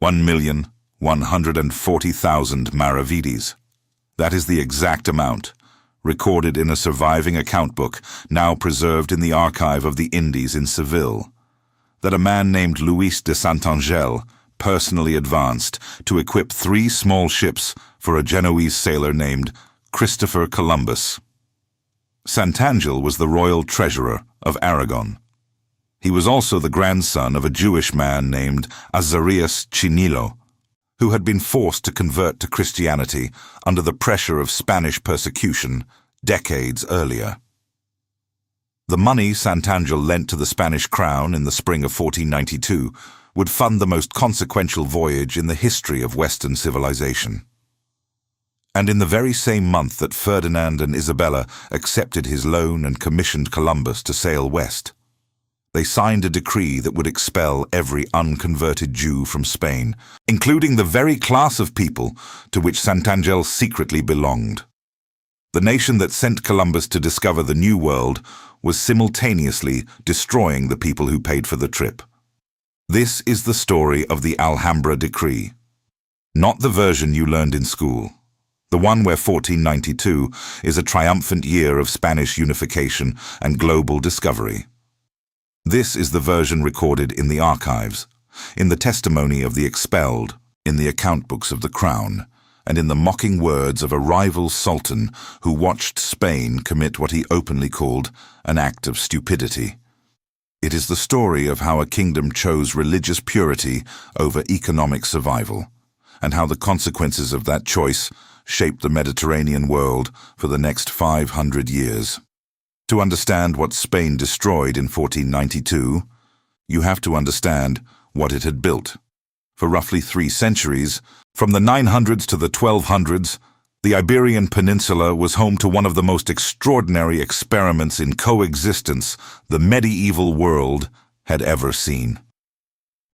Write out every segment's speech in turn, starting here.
1,140,000 maravedis. That is the exact amount, recorded in a surviving account book now preserved in the archive of the Indies in Seville, that a man named Luis de Santangel personally advanced to equip 3 small ships for a Genoese sailor named Christopher Columbus. Santangel was the royal treasurer of Aragon. He was also the grandson of a Jewish man named Azarias Chinilo, who had been forced to convert to Christianity under the pressure of Spanish persecution decades earlier. The money Santangel lent to the Spanish crown in the spring of 1492 would fund the most consequential voyage in the history of Western civilization. And in the very same month that Ferdinand and Isabella accepted his loan and commissioned Columbus to sail west, they signed a decree that would expel every unconverted Jew from Spain, including the very class of people to which Santangel secretly belonged. The nation that sent Columbus to discover the New World was simultaneously destroying the people who paid for the trip. This is the story of the Alhambra Decree. Not the version you learned in school. The one where 1492 is a triumphant year of Spanish unification and global discovery. This is the version recorded in the archives, in the testimony of the expelled, in the account books of the crown, and in the mocking words of a rival sultan who watched Spain commit what he openly called an act of stupidity. It is the story of how a kingdom chose religious purity over economic survival, and how the consequences of that choice shaped the Mediterranean world for the next 500 years. To understand what Spain destroyed in 1492, you have to understand what it had built. For roughly 3 centuries, from the 900s to the 1200s, the Iberian Peninsula was home to one of the most extraordinary experiments in coexistence the medieval world had ever seen.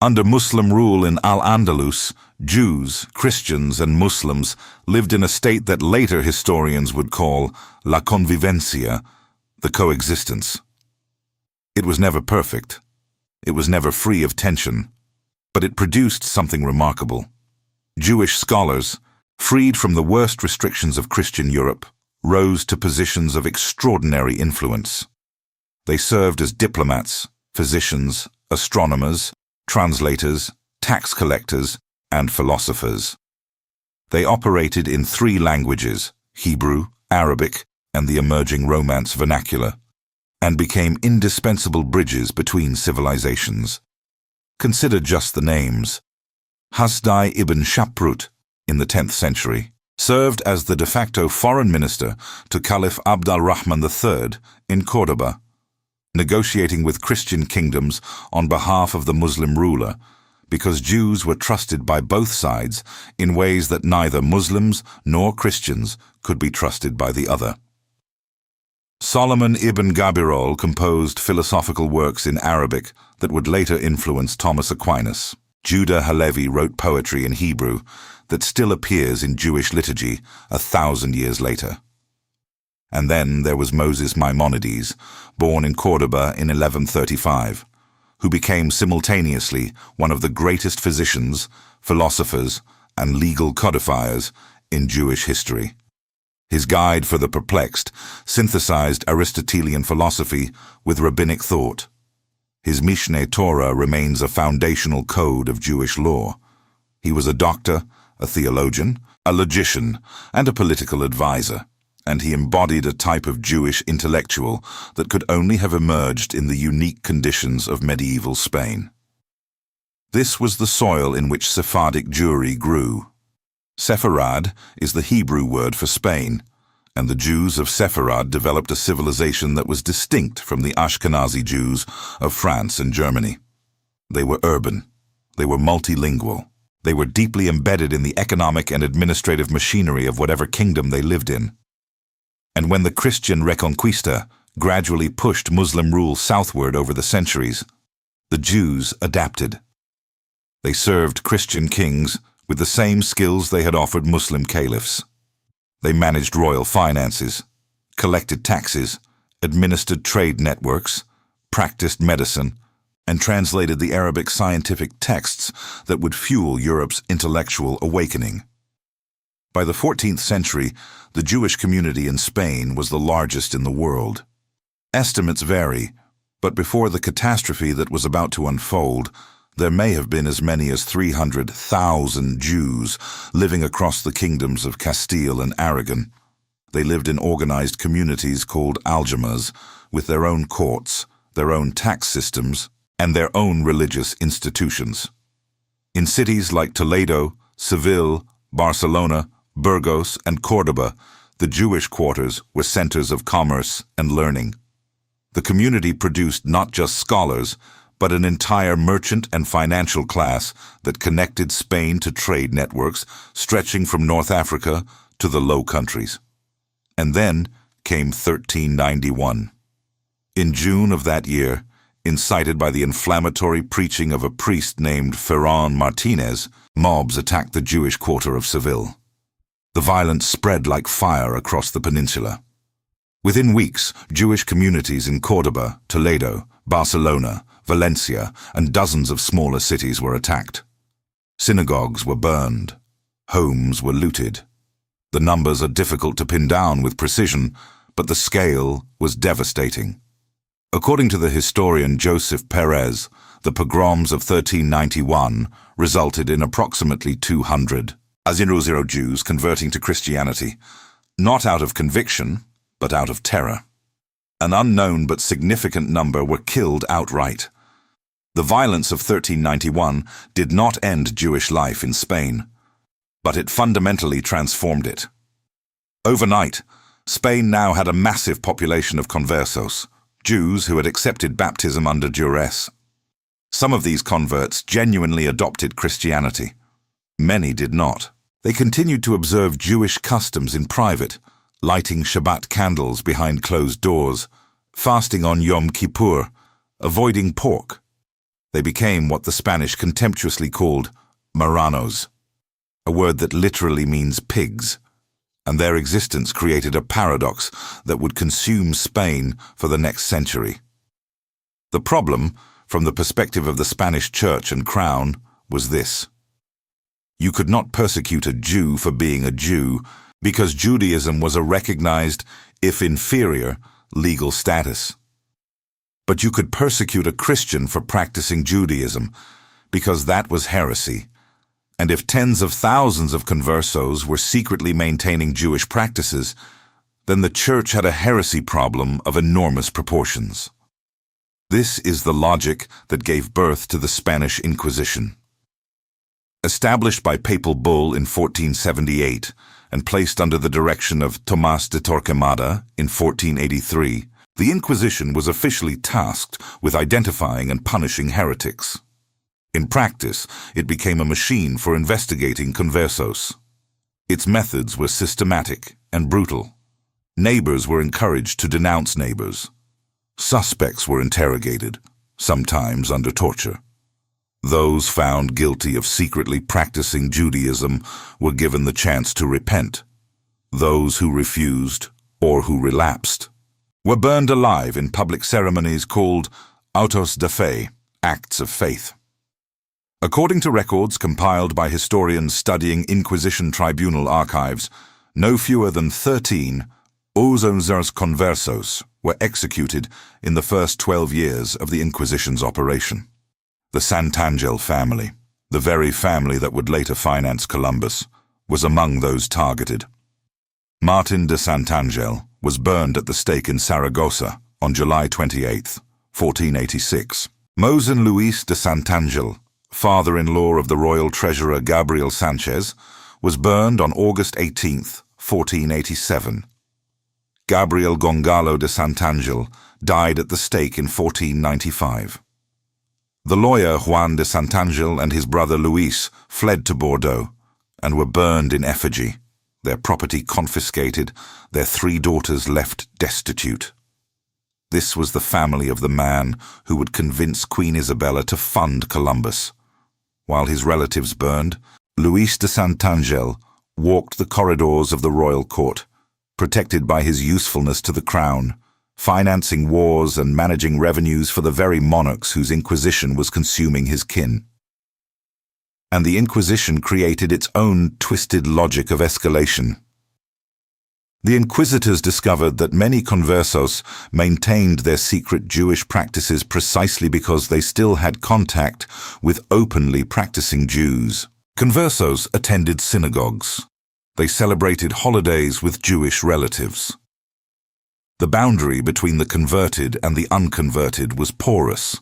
Under Muslim rule in Al-Andalus, Jews, Christians, and Muslims lived in a state that later historians would call la convivencia, the coexistence. It was never perfect. It was never free of tension. But it produced something remarkable. Jewish scholars, freed from the worst restrictions of Christian Europe, rose to positions of extraordinary influence. They served as diplomats, physicians, astronomers, translators, tax collectors, and philosophers. They operated in 3 languages, Hebrew, Arabic, and the emerging Romance vernacular, and became indispensable bridges between civilizations. Consider just the names. Hasdai ibn Shaprut, in the 10th century, served as the de facto foreign minister to Caliph Abd al-Rahman III in Cordoba, negotiating with Christian kingdoms on behalf of the Muslim ruler, because Jews were trusted by both sides in ways that neither Muslims nor Christians could be trusted by the other. Solomon ibn Gabirol composed philosophical works in Arabic that would later influence Thomas Aquinas. Judah Halevi wrote poetry in Hebrew that still appears in Jewish liturgy 1,000 years later. And then there was Moses Maimonides, born in Cordoba in 1135, who became simultaneously one of the greatest physicians, philosophers, and legal codifiers in Jewish history. His Guide for the Perplexed synthesized Aristotelian philosophy with rabbinic thought. His Mishneh Torah remains a foundational code of Jewish law. He was a doctor, a theologian, a logician, and a political advisor, and he embodied a type of Jewish intellectual that could only have emerged in the unique conditions of medieval Spain. This was the soil in which Sephardic Jewry grew. Sepharad is the Hebrew word for Spain, and the Jews of Sepharad developed a civilization that was distinct from the Ashkenazi Jews of France and Germany. They were urban. They were multilingual. They were deeply embedded in the economic and administrative machinery of whatever kingdom they lived in. And when the Christian Reconquista gradually pushed Muslim rule southward over the centuries, the Jews adapted. They served Christian kings with the same skills they had offered Muslim caliphs. They managed royal finances, collected taxes, administered trade networks, practiced medicine, and translated the Arabic scientific texts that would fuel Europe's intellectual awakening. By the 14th century, the Jewish community in Spain was the largest in the world. Estimates vary, but before the catastrophe that was about to unfold, there may have been as many as 300,000 Jews living across the kingdoms of Castile and Aragon. They lived in organized communities called aljamas, with their own courts, their own tax systems, and their own religious institutions. In cities like Toledo, Seville, Barcelona, Burgos, and Córdoba, the Jewish quarters were centers of commerce and learning. The community produced not just scholars, but an entire merchant and financial class that connected Spain to trade networks stretching from North Africa to the Low Countries. And then came 1391. In June of that year, incited by the inflammatory preaching of a priest named Ferran Martinez, mobs attacked the Jewish quarter of Seville. The violence spread like fire across the peninsula. Within weeks, Jewish communities in Córdoba, Toledo, Barcelona, Valencia, and dozens of smaller cities were attacked. Synagogues were burned. Homes were looted. The numbers are difficult to pin down with precision, but the scale was devastating. According to the historian Joseph Perez, the pogroms of 1391 resulted in approximately 200 Jews converting to Christianity, not out of conviction, but out of terror. An unknown but significant number were killed outright. The violence of 1391 did not end Jewish life in Spain, but it fundamentally transformed it. Overnight, Spain now had a massive population of conversos, Jews who had accepted baptism under duress. Some of these converts genuinely adopted Christianity. Many did not. They continued to observe Jewish customs in private, lighting Shabbat candles behind closed doors, fasting on Yom Kippur, avoiding pork. They became what the Spanish contemptuously called marranos, a word that literally means pigs, and their existence created a paradox that would consume Spain for the next century. The problem, from the perspective of the Spanish church and crown, was this. You could not persecute a Jew for being a Jew because Judaism was a recognized, if inferior, legal status. But you could persecute a Christian for practicing Judaism because that was heresy. And if tens of thousands of conversos were secretly maintaining Jewish practices, then the church had a heresy problem of enormous proportions. This is the logic that gave birth to the Spanish Inquisition. Established by papal bull in 1478 and placed under the direction of Tomás de Torquemada in 1483, the Inquisition was officially tasked with identifying and punishing heretics. In practice, it became a machine for investigating conversos. Its methods were systematic and brutal. Neighbors were encouraged to denounce neighbors. Suspects were interrogated, sometimes under torture. Those found guilty of secretly practicing Judaism were given the chance to repent. Those who refused, or who relapsed, were burned alive in public ceremonies called autos de fe, acts of faith. According to records compiled by historians studying Inquisition tribunal archives, no fewer than 13 Osos conversos were executed in the first 12 years of the Inquisition's operation. The Santangel family, the very family that would later finance Columbus, was among those targeted. Martin de Santangel was burned at the stake in Saragossa on July 28, 1486. Mosen Luis de Santangel, father-in-law of the royal treasurer Gabriel Sanchez, was burned on August 18, 1487. Gabriel Gongalo de Santangel died at the stake in 1495. The lawyer Juan de Santangel and his brother Luis fled to Bordeaux and were burned in effigy, their property confiscated, their 3 daughters left destitute. This was the family of the man who would convince Queen Isabella to fund Columbus. While his relatives burned, Luis de Santangel walked the corridors of the royal court, protected by his usefulness to the crown, financing wars and managing revenues for the very monarchs whose Inquisition was consuming his kin. And the Inquisition created its own twisted logic of escalation. The inquisitors discovered that many conversos maintained their secret Jewish practices precisely because they still had contact with openly practicing Jews. Conversos attended synagogues. They celebrated holidays with Jewish relatives. The boundary between the converted and the unconverted was porous,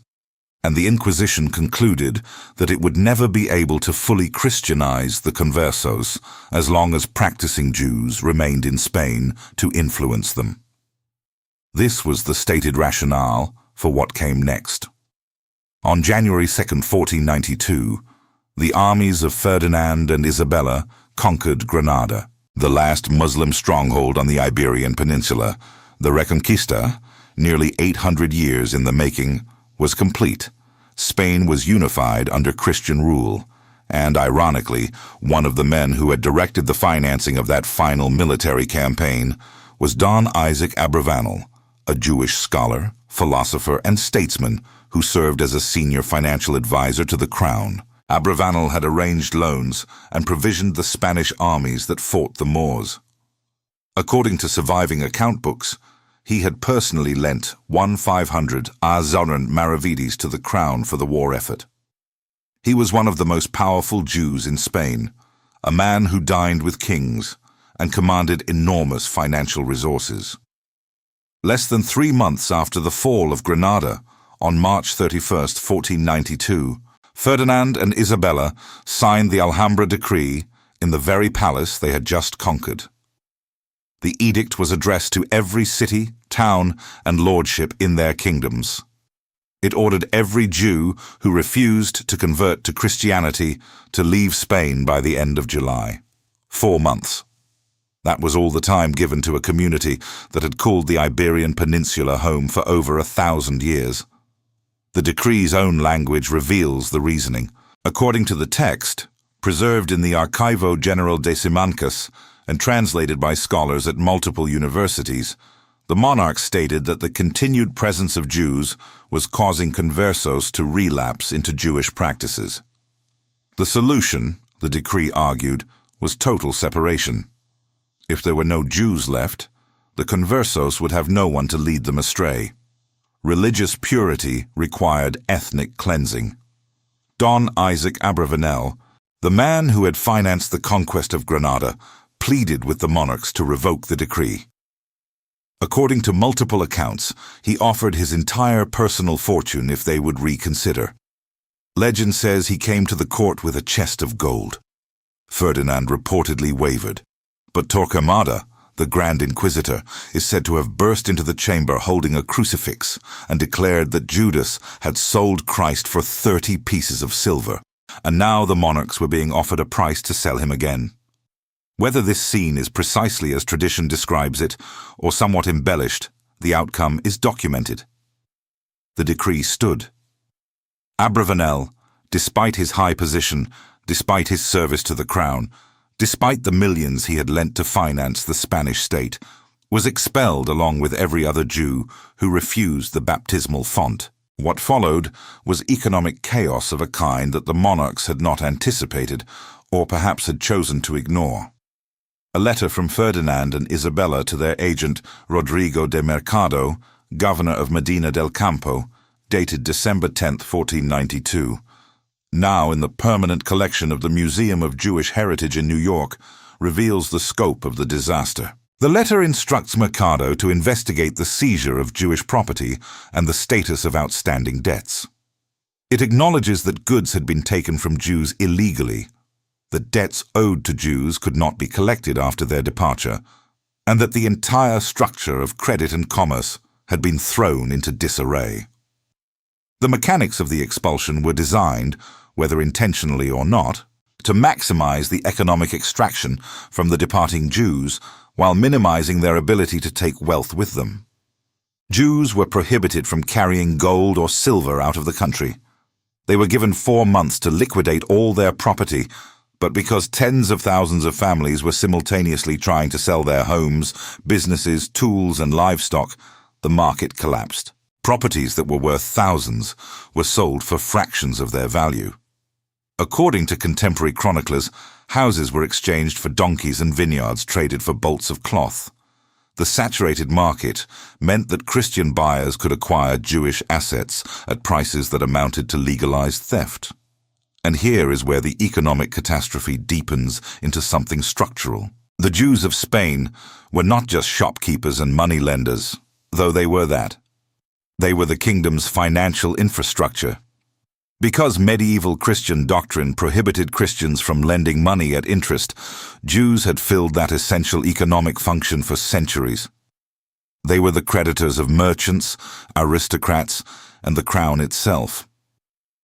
and the Inquisition concluded that it would never be able to fully Christianize the conversos as long as practicing Jews remained in Spain to influence them. This was the stated rationale for what came next. On January 2, 1492, the armies of Ferdinand and Isabella conquered Granada, the last Muslim stronghold on the Iberian Peninsula. The Reconquista, nearly 800 years in the making, was complete. Spain was unified under Christian rule, and ironically, one of the men who had directed the financing of that final military campaign was Don Isaac Abravanel, a Jewish scholar, philosopher, and statesman who served as a senior financial advisor to the crown. Abravanel had arranged loans and provisioned the Spanish armies that fought the Moors. According to surviving account books, he had personally lent 1,500 Azoran maravedis to the crown for the war effort. He was one of the most powerful Jews in Spain, a man who dined with kings and commanded enormous financial resources. Less than 3 months after the fall of Granada, on March 31, 1492, Ferdinand and Isabella signed the Alhambra Decree in the very palace they had just conquered. The edict was addressed to every city, town, and lordship in their kingdoms. It ordered every Jew who refused to convert to Christianity to leave Spain by the end of July. 4 months. That was all the time given to a community that had called the Iberian Peninsula home for over 1,000 years. The decree's own language reveals the reasoning. According to the text, preserved in the Archivo General de Simancas and translated by scholars at multiple universities, the monarch stated that the continued presence of Jews was causing conversos to relapse into Jewish practices. The solution, the decree argued, was total separation. If there were no Jews left, the conversos would have no one to lead them astray. Religious purity required ethnic cleansing. Don Isaac Abravanel, the man who had financed the conquest of Granada, pleaded with the monarchs to revoke the decree. According to multiple accounts, he offered his entire personal fortune if they would reconsider. Legend says he came to the court with a chest of gold. Ferdinand reportedly wavered, but Torquemada, the Grand Inquisitor, is said to have burst into the chamber holding a crucifix and declared that Judas had sold Christ for 30 pieces of silver, and now the monarchs were being offered a price to sell him again. Whether this scene is precisely as tradition describes it, or somewhat embellished, the outcome is documented. The decree stood. Abravanel, despite his high position, despite his service to the crown, despite the millions he had lent to finance the Spanish state, was expelled along with every other Jew who refused the baptismal font. What followed was economic chaos of a kind that the monarchs had not anticipated, or perhaps had chosen to ignore. A letter from Ferdinand and Isabella to their agent Rodrigo de Mercado, governor of Medina del Campo, dated December 10, 1492, now in the permanent collection of the Museum of Jewish Heritage in New York, reveals the scope of the disaster. The letter instructs Mercado to investigate the seizure of Jewish property and the status of outstanding debts. It acknowledges that goods had been taken from Jews illegally, that debts owed to Jews could not be collected after their departure, and that the entire structure of credit and commerce had been thrown into disarray. The mechanics of the expulsion were designed, whether intentionally or not, to maximize the economic extraction from the departing Jews while minimizing their ability to take wealth with them. Jews were prohibited from carrying gold or silver out of the country. They were given 4 months to liquidate all their property, but because tens of thousands of families were simultaneously trying to sell their homes, businesses, tools, and livestock, the market collapsed. Properties that were worth thousands were sold for fractions of their value. According to contemporary chroniclers, houses were exchanged for donkeys and vineyards traded for bolts of cloth. The saturated market meant that Christian buyers could acquire Jewish assets at prices that amounted to legalized theft. And here is where the economic catastrophe deepens into something structural. The Jews of Spain were not just shopkeepers and moneylenders, though they were that. They were the kingdom's financial infrastructure. Because medieval Christian doctrine prohibited Christians from lending money at interest, Jews had filled that essential economic function for centuries. They were the creditors of merchants, aristocrats, and the crown itself.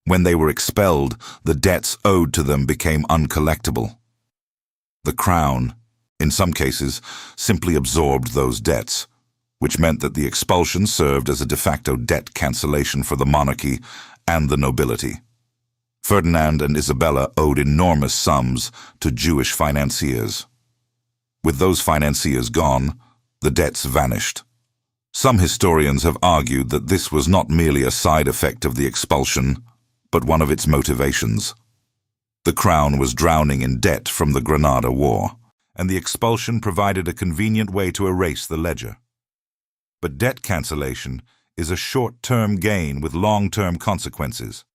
When they were expelled, the debts owed to them became uncollectible. The crown, in some cases, simply absorbed those debts, which meant that the expulsion served as a de facto debt cancellation for the monarchy and the nobility. Ferdinand and Isabella owed enormous sums to Jewish financiers. With those financiers gone, the debts vanished. Some historians have argued that this was not merely a side effect of the expulsion, but one of its motivations. The crown was drowning in debt from the Granada War, and the expulsion provided a convenient way to erase the ledger. But debt cancellation is a short-term gain with long-term consequences.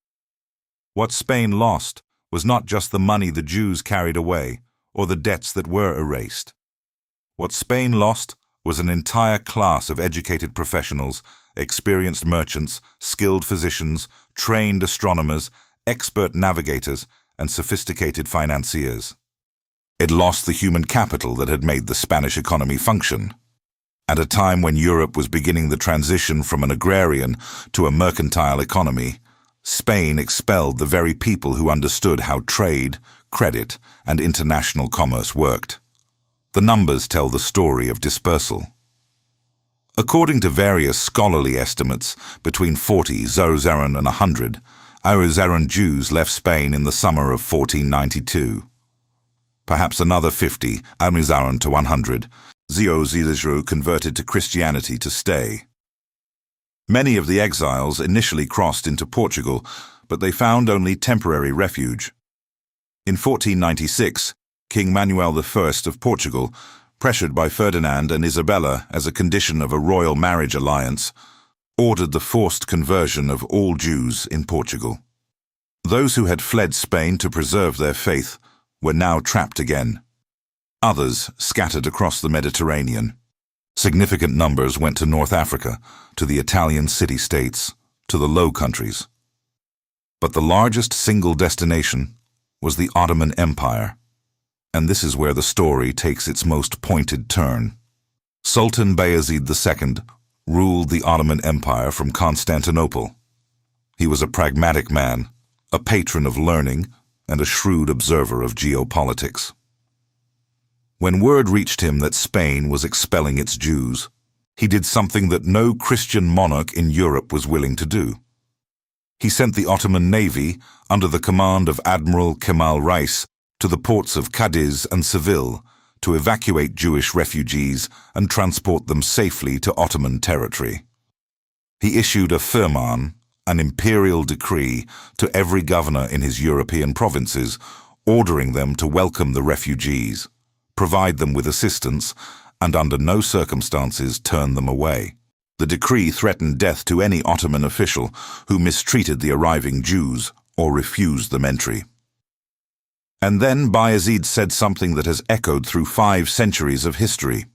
What Spain lost was not just the money the Jews carried away or the debts that were erased. What Spain lost was an entire class of educated professionals, experienced merchants, skilled physicians, trained astronomers, expert navigators, and sophisticated financiers. It lost the human capital that had made the Spanish economy function. At a time when Europe was beginning the transition from an agrarian to a mercantile economy, Spain expelled the very people who understood how trade, credit, and international commerce worked. The numbers tell the story of dispersal. According to various scholarly estimates, between 40 Zoroastrian and 100 Zoroastrian Jews left Spain in the summer of 1492. Perhaps another 50 Zoroastrian to 100 Zoroastrian converted to Christianity to stay. Many of the exiles initially crossed into Portugal, but they found only temporary refuge. In 1496, King Manuel I of Portugal, pressured by Ferdinand and Isabella as a condition of a royal marriage alliance, ordered the forced conversion of all Jews in Portugal. Those who had fled Spain to preserve their faith were now trapped again. Others scattered across the Mediterranean. Significant numbers went to North Africa, to the Italian city-states, to the Low Countries. But the largest single destination was the Ottoman Empire, and this is where the story takes its most pointed turn. Sultan Bayezid II ruled the Ottoman Empire from Constantinople. He was a pragmatic man, a patron of learning, and a shrewd observer of geopolitics. When word reached him that Spain was expelling its Jews, he did something that no Christian monarch in Europe was willing to do. He sent the Ottoman navy, under the command of Admiral Kemal Reis, to the ports of Cadiz and Seville to evacuate Jewish refugees and transport them safely to Ottoman territory. He issued a firman, an imperial decree, to every governor in his European provinces, ordering them to welcome the refugees, provide them with assistance, and under no circumstances turn them away. The decree threatened death to any Ottoman official who mistreated the arriving Jews or refused them entry. And then Bayezid said something that has echoed through 5 centuries of history.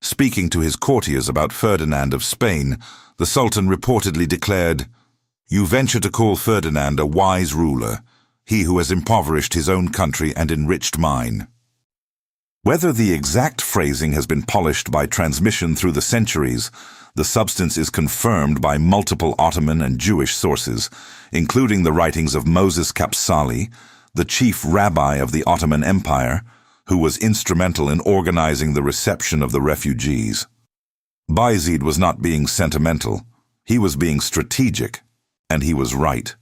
Speaking to his courtiers about Ferdinand of Spain, the Sultan reportedly declared, "You venture to call Ferdinand a wise ruler, he who has impoverished his own country and enriched mine." Whether the exact phrasing has been polished by transmission through the centuries, the substance is confirmed by multiple Ottoman and Jewish sources, including the writings of Moses Kapsali, the chief rabbi of the Ottoman Empire, who was instrumental in organizing the reception of the refugees. Bayezid was not being sentimental, he was being strategic, and he was right.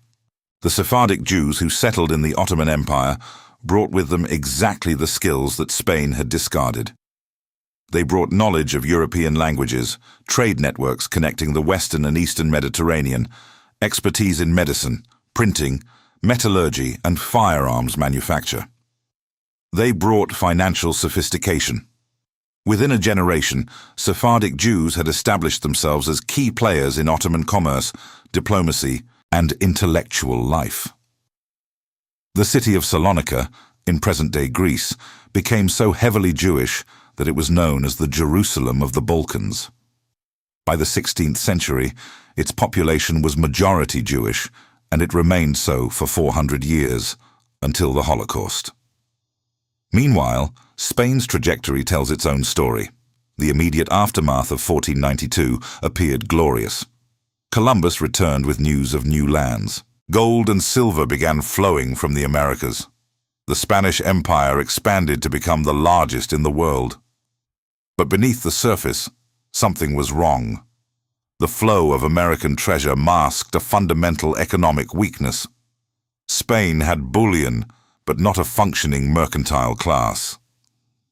The Sephardic Jews who settled in the Ottoman Empire brought with them exactly the skills that Spain had discarded. They brought knowledge of European languages, trade networks connecting the Western and Eastern Mediterranean, expertise in medicine, printing, metallurgy, and firearms manufacture. They brought financial sophistication. Within a generation, Sephardic Jews had established themselves as key players in Ottoman commerce, diplomacy, and intellectual life. The city of Salonika, in present-day Greece, became so heavily Jewish that it was known as the Jerusalem of the Balkans. By the 16th century, its population was majority Jewish, and it remained so for 400 years, until the Holocaust. Meanwhile, Spain's trajectory tells its own story. The immediate aftermath of 1492 appeared glorious. Columbus returned with news of new lands. Gold and silver began flowing from the Americas. The Spanish Empire expanded to become the largest in the world. But beneath the surface, something was wrong. The flow of American treasure masked a fundamental economic weakness. Spain had bullion, but not a functioning mercantile class.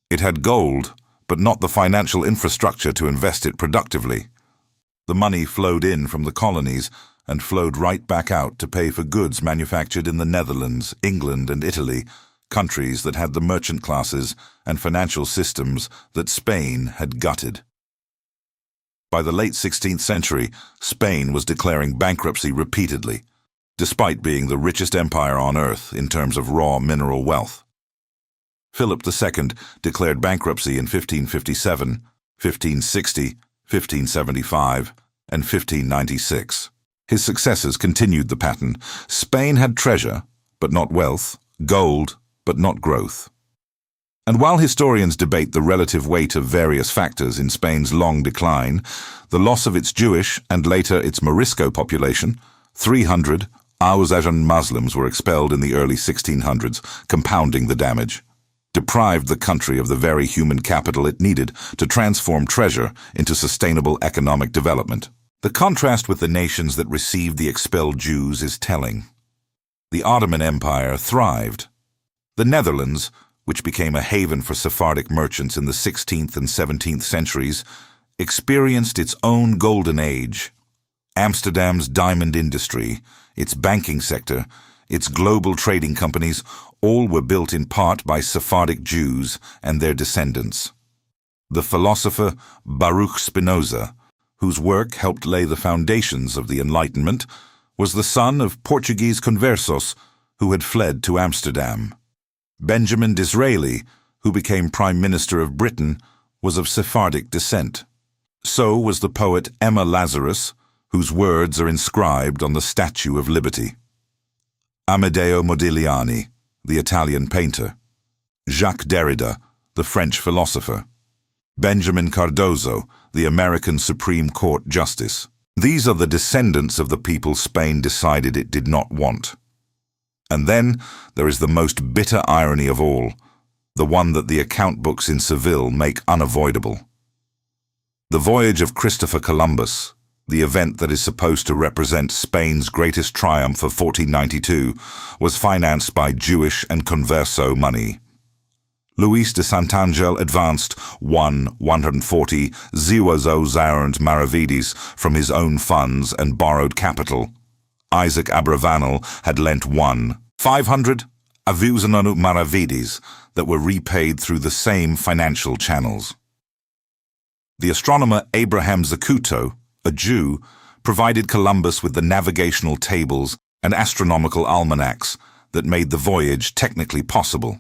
It had gold, but not the financial infrastructure to invest it productively. The money flowed in from the colonies and flowed right back out to pay for goods manufactured in the Netherlands, England, and Italy, countries that had the merchant classes and financial systems that Spain had gutted. By the late 16th century, Spain was declaring bankruptcy repeatedly, despite being the richest empire on earth in terms of raw mineral wealth. Philip II declared bankruptcy in 1557, 1560, 1575, and 1596. His successors continued the pattern. Spain had treasure, but not wealth, gold, but not growth. And while historians debate the relative weight of various factors in Spain's long decline, the loss of its Jewish and later its Morisco population, 300 Ausasian Muslims were expelled in the early 1600s, compounding the damage, deprived the country of the very human capital it needed to transform treasure into sustainable economic development. The contrast with the nations that received the expelled Jews is telling. The Ottoman Empire thrived. The Netherlands, which became a haven for Sephardic merchants in the 16th and 17th centuries, experienced its own golden age. Amsterdam's diamond industry, its banking sector, its global trading companies, all were built in part by Sephardic Jews and their descendants. The philosopher Baruch Spinoza, whose work helped lay the foundations of the Enlightenment, was the son of Portuguese conversos who had fled to Amsterdam. Benjamin Disraeli, who became Prime Minister of Britain, was of Sephardic descent. So was the poet Emma Lazarus, whose words are inscribed on the Statue of Liberty. Amedeo Modigliani, the Italian painter. Jacques Derrida, the French philosopher. Benjamin Cardozo, the American Supreme Court Justice. These are the descendants of the people Spain decided it did not want. And then there is the most bitter irony of all, the one that the account books in Seville make unavoidable. The voyage of Christopher Columbus, the event that is supposed to represent Spain's greatest triumph of 1492, was financed by Jewish and converso money. Luis de Santangel advanced 140 ziwazozarent maravedis from his own funds and borrowed capital. Isaac Abravanel had lent 500 avuzananu maravedis that were repaid through the same financial channels. The astronomer Abraham Zacuto, a Jew, provided Columbus with the navigational tables and astronomical almanacs that made the voyage technically possible.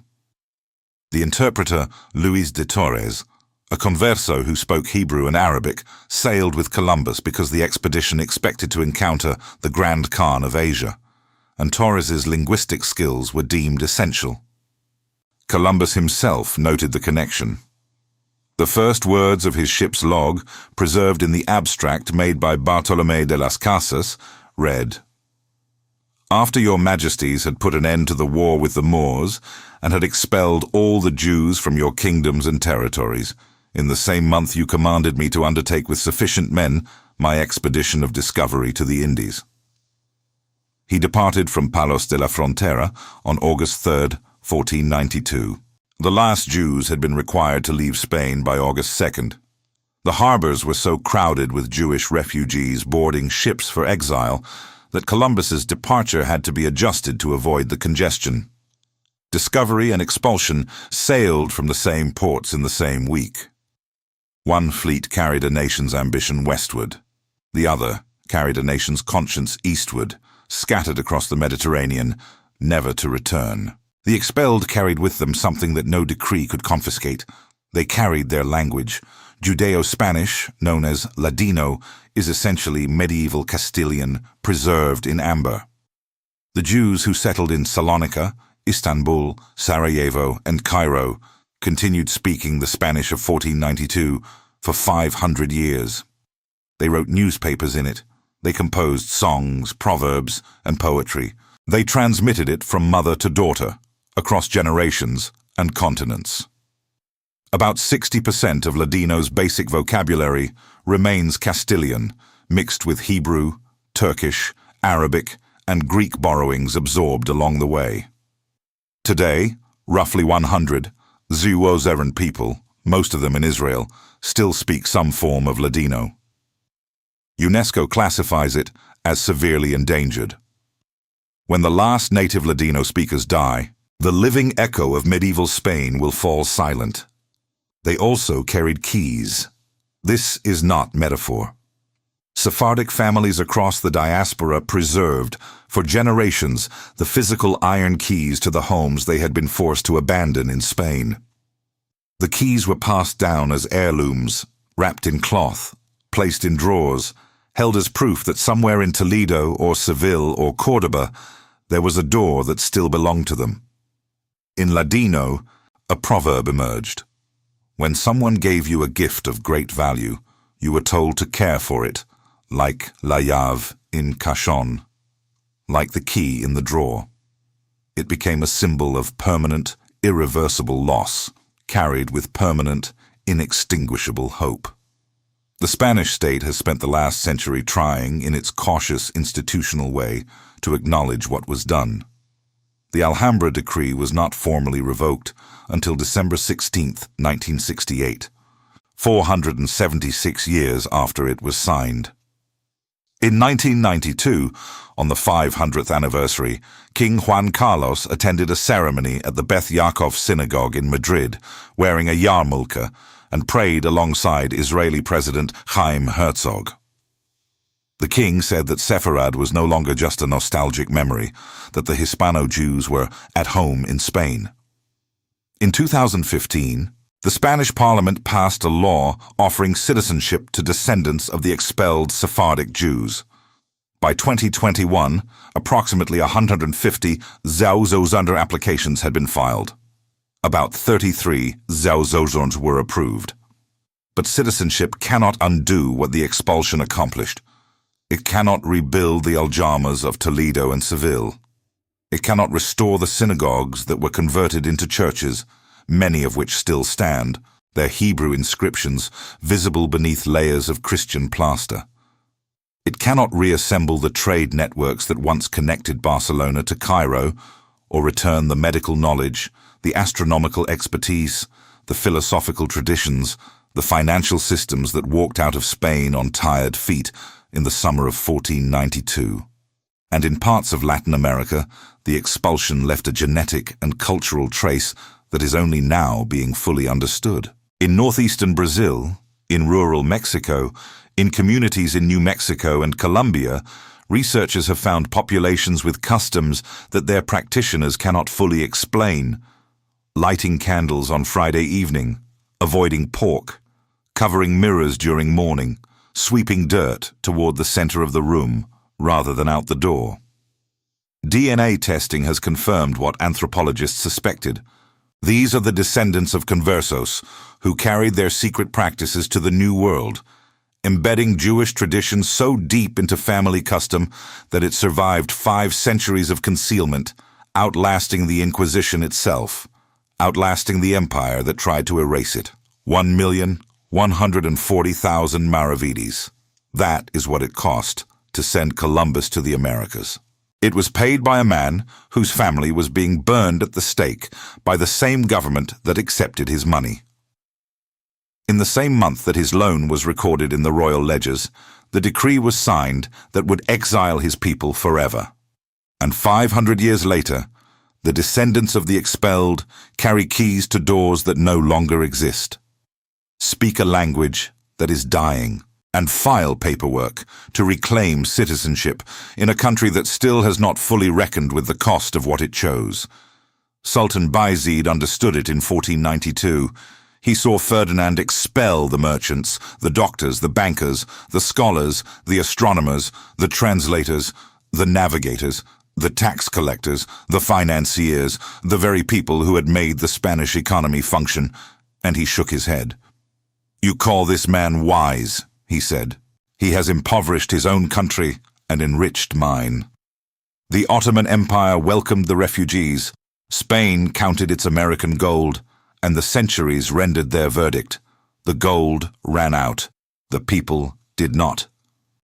The interpreter Luis de Torres, a converso who spoke Hebrew and Arabic, sailed with Columbus because the expedition expected to encounter the Grand Khan of Asia, and Torres's linguistic skills were deemed essential. Columbus himself noted the connection. The first words of his ship's log, preserved in the abstract made by Bartolomé de las Casas, read, "After your majesties had put an end to the war with the Moors and had expelled all the Jews from your kingdoms and territories, in the same month you commanded me to undertake with sufficient men my expedition of discovery to the Indies." He departed from Palos de la Frontera on August 3, 1492. The last Jews had been required to leave Spain by August 2nd. The harbors were so crowded with Jewish refugees boarding ships for exile that Columbus's departure had to be adjusted to avoid the congestion. Discovery and expulsion sailed from the same ports in the same week. One fleet carried a nation's ambition westward. The other carried a nation's conscience eastward, scattered across the Mediterranean, never to return. The expelled carried with them something that no decree could confiscate. They carried their language. Judeo-Spanish, known as Ladino, is essentially medieval Castilian, preserved in amber. The Jews who settled in Salonika, Istanbul, Sarajevo, and Cairo continued speaking the Spanish of 1492 for 500 years. They wrote newspapers in it. They composed songs, proverbs, and poetry. They transmitted it from mother to daughter, across generations and continents. About 60% of Ladino's basic vocabulary remains Castilian, mixed with Hebrew, Turkish, Arabic, and Greek borrowings absorbed along the way. Today, roughly 100 Zeuozeren people, most of them in Israel, still speak some form of Ladino. UNESCO classifies it as severely endangered. When the last native Ladino speakers die, the living echo of medieval Spain will fall silent. They also carried keys. This is not metaphor. Sephardic families across the diaspora preserved, for generations, the physical iron keys to the homes they had been forced to abandon in Spain. The keys were passed down as heirlooms, wrapped in cloth, placed in drawers, held as proof that somewhere in Toledo or Seville or Córdoba there was a door that still belonged to them. In Ladino, a proverb emerged. When someone gave you a gift of great value, you were told to care for it, like la llave in cachon, like the key in the drawer. It became a symbol of permanent, irreversible loss, carried with permanent, inextinguishable hope. The Spanish state has spent the last century trying, in its cautious institutional way, to acknowledge what was done. The Alhambra decree was not formally revoked until December 16, 1968, 476 years after it was signed. In 1992, on the 500th anniversary, King Juan Carlos attended a ceremony at the Beth Yaakov Synagogue in Madrid, wearing a yarmulke, and prayed alongside Israeli President Chaim Herzog. The king said that Sepharad was no longer just a nostalgic memory, that the Hispano-Jews were at home in Spain. In 2015, the Spanish Parliament passed a law offering citizenship to descendants of the expelled Sephardic Jews. By 2021, approximately 150 Zeuozeren applications had been filed. About 33 Zeuozerns were approved. But citizenship cannot undo what the expulsion accomplished. It cannot rebuild the aljamas of Toledo and Seville. It cannot restore the synagogues that were converted into churches, many of which still stand, their Hebrew inscriptions visible beneath layers of Christian plaster. It cannot reassemble the trade networks that once connected Barcelona to Cairo, or return the medical knowledge, the astronomical expertise, the philosophical traditions, the financial systems that walked out of Spain on tired feet in the summer of 1492. And in parts of Latin America, the expulsion left a genetic and cultural trace that is only now being fully understood. In northeastern Brazil, in rural Mexico, in communities in New Mexico and Colombia, researchers have found populations with customs that their practitioners cannot fully explain. Lighting candles on Friday evening, avoiding pork, covering mirrors during mourning, sweeping dirt toward the center of the room rather than out the door. DNA testing has confirmed what anthropologists suspected. These are the descendants of conversos who carried their secret practices to the New World, embedding Jewish tradition so deep into family custom that it survived 5 centuries of concealment, outlasting the Inquisition itself, outlasting the empire that tried to erase it. 1,140,000 maravedis. That is what it cost to send Columbus to the Americas. It was paid by a man whose family was being burned at the stake by the same government that accepted his money. In the same month that his loan was recorded in the royal ledgers, the decree was signed that would exile his people forever. And 500 years later, the descendants of the expelled carry keys to doors that no longer exist, speak a language that is dying, and file paperwork to reclaim citizenship in a country that still has not fully reckoned with the cost of what it chose. Sultan Bayezid understood it in 1492. He saw Ferdinand expel the merchants, the doctors, the bankers, the scholars, the astronomers, the translators, the navigators, the tax collectors, the financiers, the very people who had made the Spanish economy function, and he shook his head. "You call this man wise," he said. "He has impoverished his own country and enriched mine." The Ottoman Empire welcomed the refugees. Spain counted its American gold, and the centuries rendered their verdict. The gold ran out. The people did not.